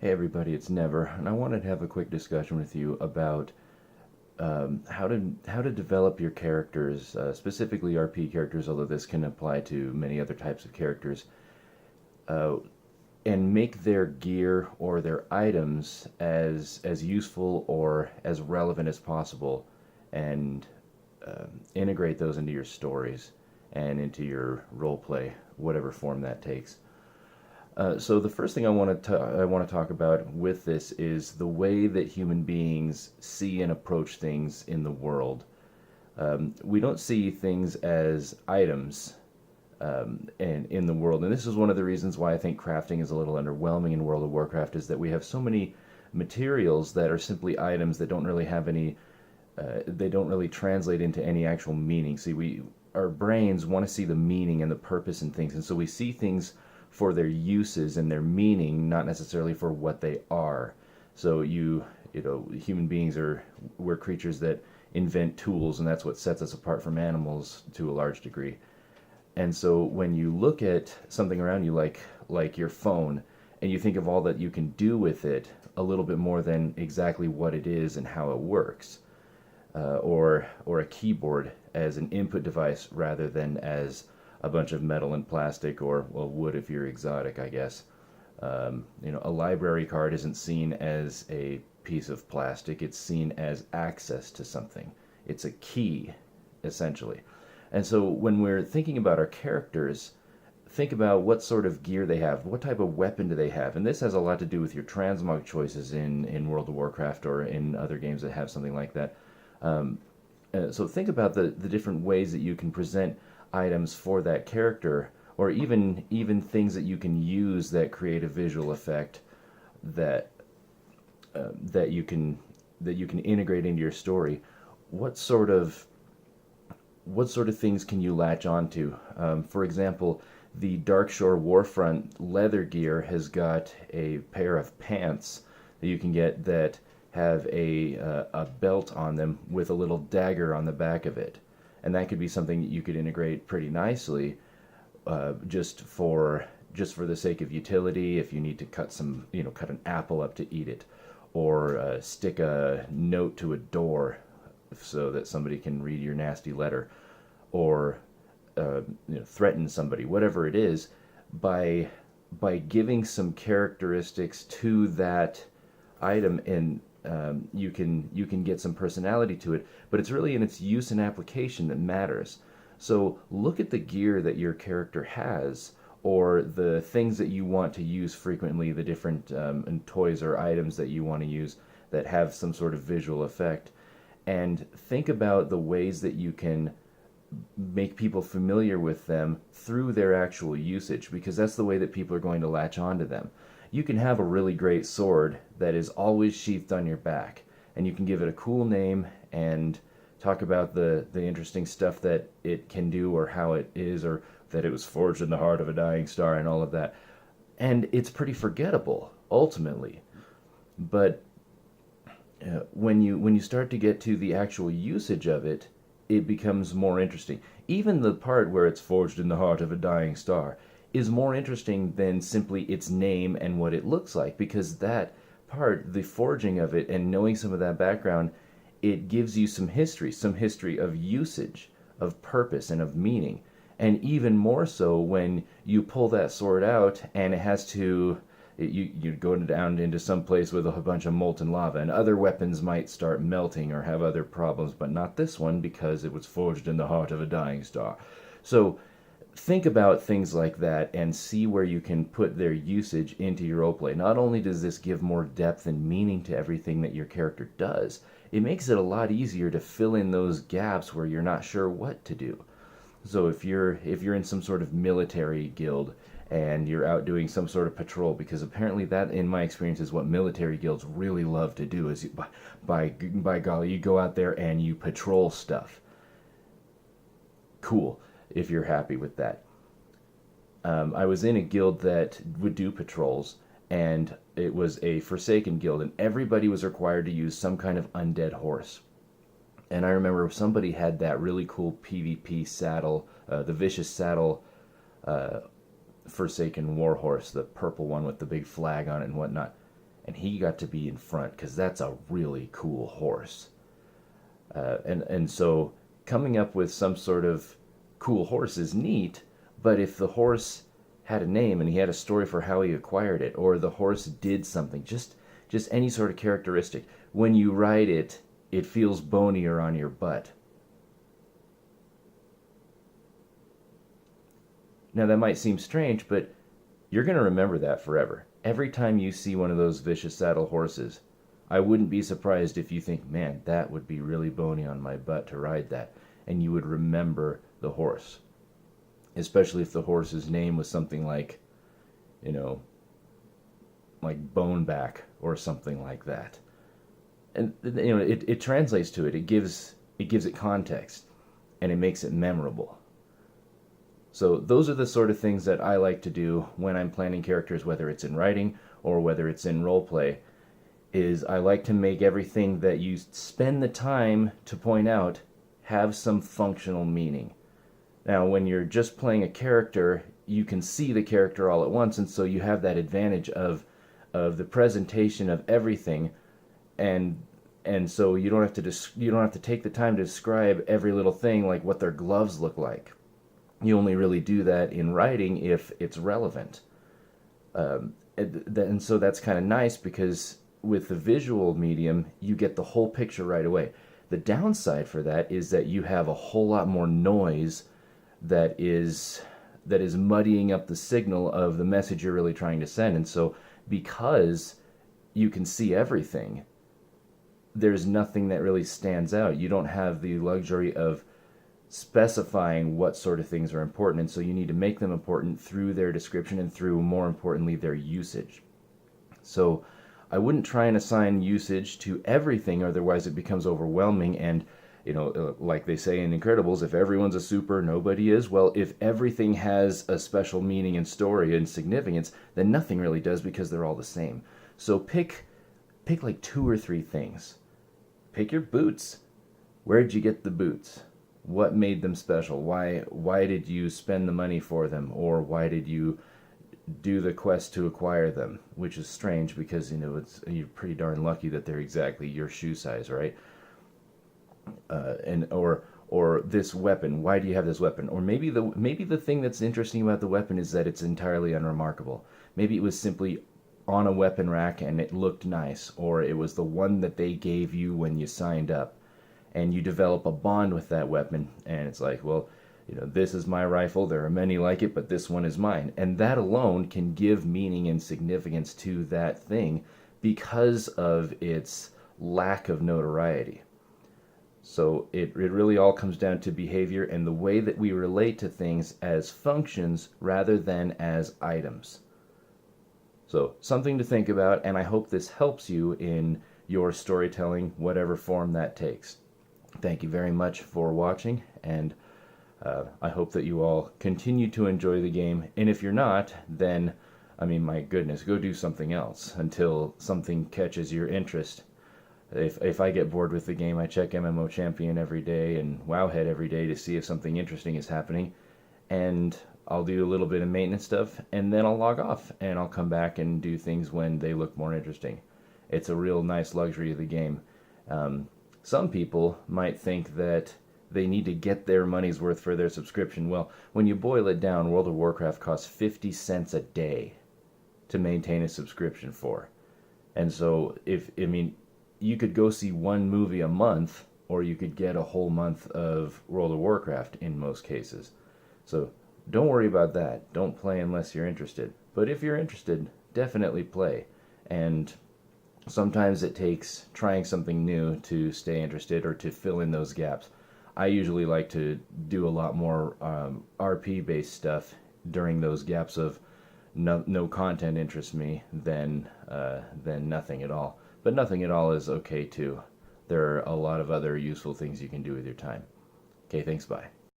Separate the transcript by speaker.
Speaker 1: Hey everybody, it's Never, and I wanted to have a quick discussion with you about how to develop your characters, specifically RP characters, although this can apply to many other types of characters, uh, and make their gear or their items as useful or as relevant as possible, and integrate those into your stories and into your role play, whatever form that takes. So the first thing I want to talk about with this is the way that human beings see and approach things in the world. We don't see things as items in the world, and this is one of the reasons why I think crafting is a little underwhelming in World of Warcraft. Is that we have so many materials that are simply items that don't really have any. They don't really translate into any actual meaning. See, we our brains want to see the meaning and the purpose in things, and so we see things for their uses and their meaning, not necessarily for what they are. So human beings we're creatures that invent tools, and that's what sets us apart from animals to a large degree. And so when you look at something around you like your phone, and you think of all that you can do with it a little bit more than exactly what it is and how it works, or a keyboard as an input device rather than as a bunch of metal and plastic, or well, wood if you're exotic, I guess. A library card isn't seen as a piece of plastic; it's seen as access to something. It's a key, essentially. And so when we're thinking about our characters, think about what sort of gear they have, what type of weapon do they have, and this has a lot to do with your transmog choices in World of Warcraft or in other games that have something like that. So think about the different ways that you can present items for that character, or even things that you can use that create a visual effect that that you can integrate into your story. What sort of what sort of things can you latch onto? For example, the Darkshore Warfront leather gear has got a pair of pants that you can get that have a belt on them with a little dagger on the back of it, and that could be something you could integrate pretty nicely, just for the sake of utility. If you need to cut an apple up to eat it, or stick a note to a door so that somebody can read your nasty letter, or threaten somebody, whatever it is, by giving some characteristics to that item, and you can get some personality to it. But it's really in its use and application that matters. So look at the gear that your character has, or the things that you want to use frequently, the different toys or items that you want to use that have some sort of visual effect, and think about the ways that you can make people familiar with them through their actual usage, because that's the way that people are going to latch onto them. You can have a really great sword that is always sheathed on your back, and you can give it a cool name and talk about the interesting stuff that it can do, or how it is, or that it was forged in the heart of a dying star, and all of that. And it's pretty forgettable ultimately. But when you start to get to the actual usage of it, it becomes more interesting. Even the part where it's forged in the heart of a dying star is more interesting than simply its name and what it looks like, because that part, the forging of it and knowing some of that background, it gives you some history of usage, of purpose, and of meaning. And even more so when you pull that sword out and it has to you go down into some place with a bunch of molten lava, and other weapons might start melting or have other problems, but not this one because it was forged in the heart of a dying star. So think about things like that and see where you can put their usage into your roleplay. Not only does this give more depth and meaning to everything that your character does, it makes it a lot easier to fill in those gaps where you're not sure what to do. So if you're in some sort of military guild and you're out doing some sort of patrol, because apparently that, in my experience, is what military guilds really love to do. Is by golly, you go out there and you patrol stuff. Cool, if you're happy with that. I was in a guild that would do patrols, and it was a Forsaken guild, and everybody was required to use some kind of undead horse. And I remember somebody had that really cool PvP saddle, the Vicious Saddle Forsaken Warhorse, the purple one with the big flag on it and whatnot. and he got to be in front because that's a really cool horse. And so coming up with some sort of cool horse is neat, but if the horse had a name and he had a story for how he acquired it, or the horse did something, just any sort of characteristic, when you ride it, it feels bonier on your butt. Now that might seem strange, but you're going to remember that forever. Every time you see one of those vicious saddle horses, I wouldn't be surprised if you think, man, that would be really bony on my butt to ride that. And you would remember the horse. Especially if the horse's name was something like, you know, like Boneback or something like that. And, you know, it translates to it. It gives it context. And it makes it memorable. So those are the sort of things that I like to do when I'm planning characters, whether it's in writing or whether it's in roleplay, is I like to make everything that you spend the time to point out have some functional meaning. Now, when you're just playing a character, you can see the character all at once, and so you have that advantage of the presentation of everything, and so you don't have to take the time to describe every little thing, like what their gloves look like. You only really do that in writing if it's relevant. And so that's kind of nice because with the visual medium, you get the whole picture right away. The downside for that is that you have a whole lot more noise that is muddying up the signal of the message you're really trying to send. And so because you can see everything, there's nothing that really stands out. You don't have the luxury of specifying what sort of things are important, and so you need to make them important through their description and through, more importantly, their usage. So I wouldn't try and assign usage to everything, otherwise it becomes overwhelming. And like they say in Incredibles, if everyone's a super, nobody is. Well, if everything has a special meaning and story and significance, then nothing really does because they're all the same. So pick like 2 or 3 things. Pick your boots. Where did you get the boots? What made them special? Why did you spend the money for them? Or why did you do the quest to acquire them? Which is strange because, you're pretty darn lucky that they're exactly your shoe size, right? Or this weapon. Why do you have this weapon? Or maybe the thing that's interesting about the weapon is that it's entirely unremarkable. Maybe it was simply on a weapon rack and it looked nice, or it was the one that they gave you when you signed up. And you develop a bond with that weapon, and it's like, well, this is my rifle, there are many like it, but this one is mine. And that alone can give meaning and significance to that thing because of its lack of notoriety. So it really all comes down to behavior and the way that we relate to things as functions rather than as items. So something to think about, and I hope this helps you in your storytelling, whatever form that takes. Thank you very much for watching, and I hope that you all continue to enjoy the game. And if you're not, then, my goodness, go do something else until something catches your interest. If I get bored with the game, I check MMO Champion every day and Wowhead every day to see if something interesting is happening. And I'll do a little bit of maintenance stuff, and then I'll log off, and I'll come back and do things when they look more interesting. It's a real nice luxury of the game. Some people might think that they need to get their money's worth for their subscription. Well, when you boil it down, World of Warcraft costs 50 cents a day to maintain a subscription for. And so, you could go see one movie a month, or you could get a whole month of World of Warcraft in most cases. So, don't worry about that. Don't play unless you're interested. But if you're interested, definitely play. And sometimes it takes trying something new to stay interested or to fill in those gaps. I usually like to do a lot more RP-based stuff during those gaps of no content interests me than nothing at all. But nothing at all is okay too. There are a lot of other useful things you can do with your time. Okay, thanks, bye.